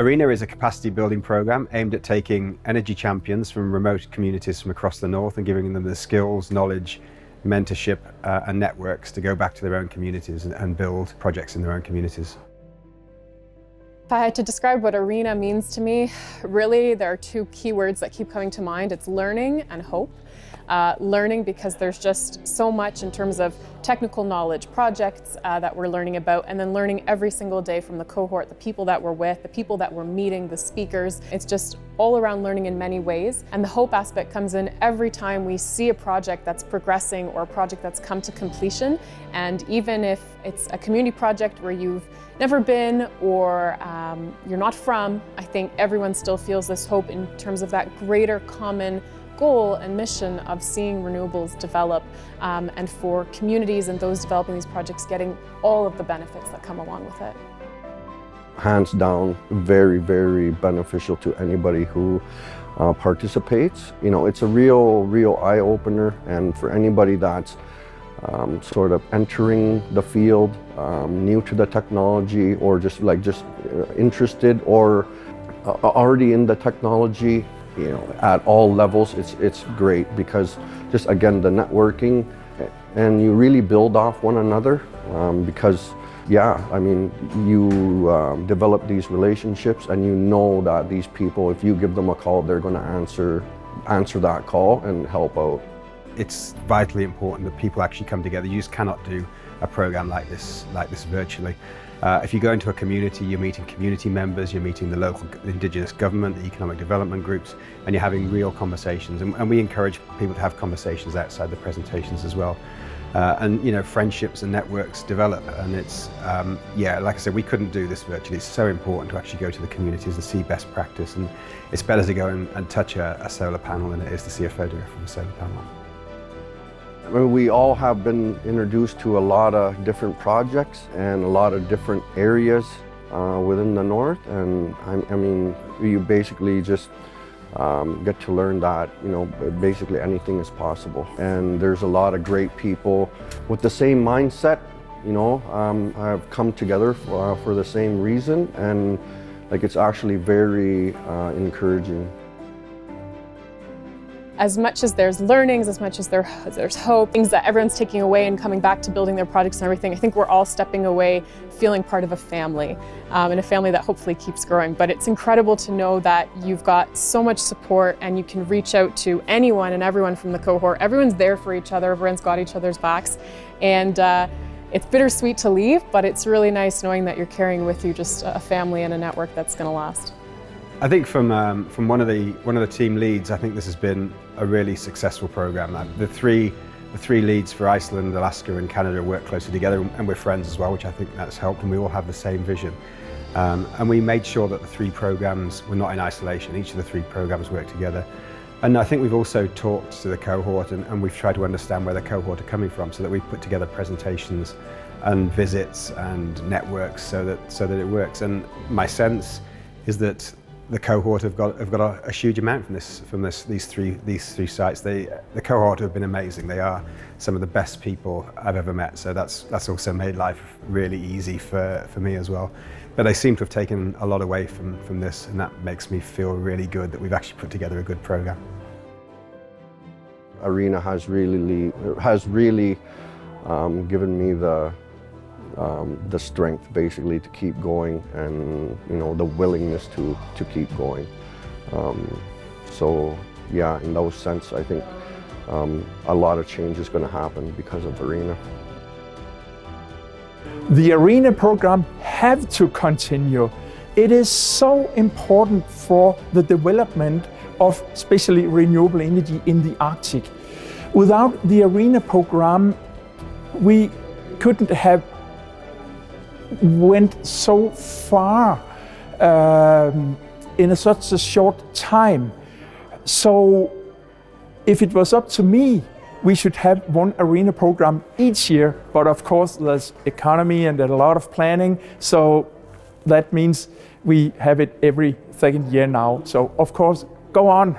ARENA is a capacity building program aimed at taking energy champions from remote communities from across the north and giving them the skills, knowledge, mentorship and networks to go back to their own communities and build projects in their own communities. If I had to describe what ARENA means to me, really there are two key words that keep coming to mind. It's learning and hope. Learning because there's just so much in terms of technical knowledge, projects that we're learning about, and then learning every single day from the cohort, the people that we're with, the people that we're meeting, the speakers. It's just all around learning in many ways. And the hope aspect comes in every time we see a project that's progressing or a project that's come to completion. And even if it's a community project where you've never been or you're not from, I think everyone still feels this hope in terms of that greater common goal and mission of seeing renewables develop and for communities and those developing these projects getting all of the benefits that come along with it. Hands down, very, very beneficial to anybody who participates. You know, it's a real eye-opener, and for anybody that's sort of entering the field, new to the technology, or just interested or already in the technology, you know, at all levels, it's great because just again the networking, and you really build off one another because yeah, I mean, you develop these relationships and you know that these people, if you give them a call, they're going to answer that call and help out. It's vitally important that people actually come together. You just cannot do a program like this virtually. If you go into a community, you're meeting community members, you're meeting the local Indigenous government, the economic development groups, and you're having real conversations. And we encourage people to have conversations outside the presentations as well. And you know, friendships and networks develop. And it's, yeah, like I said, we couldn't do this virtually. It's so important to actually go to the communities and see best practice. And it's better to go and touch a solar panel than it is to see a photograph from a solar panel. I mean, we all have been introduced to a lot of different projects and a lot of different areas within the north, and I mean, you basically just get to learn that, you know, basically anything is possible. And there's a lot of great people with the same mindset, you know, have come together for the same reason, and like it's actually very encouraging. As much as there's learnings, as much as there's hope, things that everyone's taking away and coming back to building their projects and everything, I think we're all stepping away feeling part of a family, and a family that hopefully keeps growing. But it's incredible to know that you've got so much support and you can reach out to anyone and everyone from the cohort. Everyone's there for each other, everyone's got each other's backs. And it's bittersweet to leave, but it's really nice knowing that you're carrying with you just a family and a network that's going to last. I think from one of the team leads, I think this has been a really successful program. The three leads for Iceland, Alaska, and Canada work closely together, and we're friends as well, which I think that's helped. And we all have the same vision. And we made sure that the three programs were not in isolation. Each of the three programs work together. And I think we've also talked to the cohort, and we've tried to understand where the cohort are coming from, so that we've put together presentations and visits and networks so that it works. And my sense is that the cohort have got a huge amount from these three sites. The cohort have been amazing. They are some of the best people I've ever met. So that's also made life really easy for me as well. But they seem to have taken a lot away from this, and that makes me feel really good that we've actually put together a good program. ARENA has really given me the strength basically to keep going, and you know, the willingness to keep going. So yeah, in those sense, I think a lot of change is going to happen because of ARENA. The ARENA program have to continue. It is so important for the development of especially renewable energy in the Arctic. Without the ARENA program, we couldn't have went so far in such a short time. So if it was up to me, we should have one ARENA program each year, but of course there's economy and there's a lot of planning, so that means we have it every second year now. So of course, go on.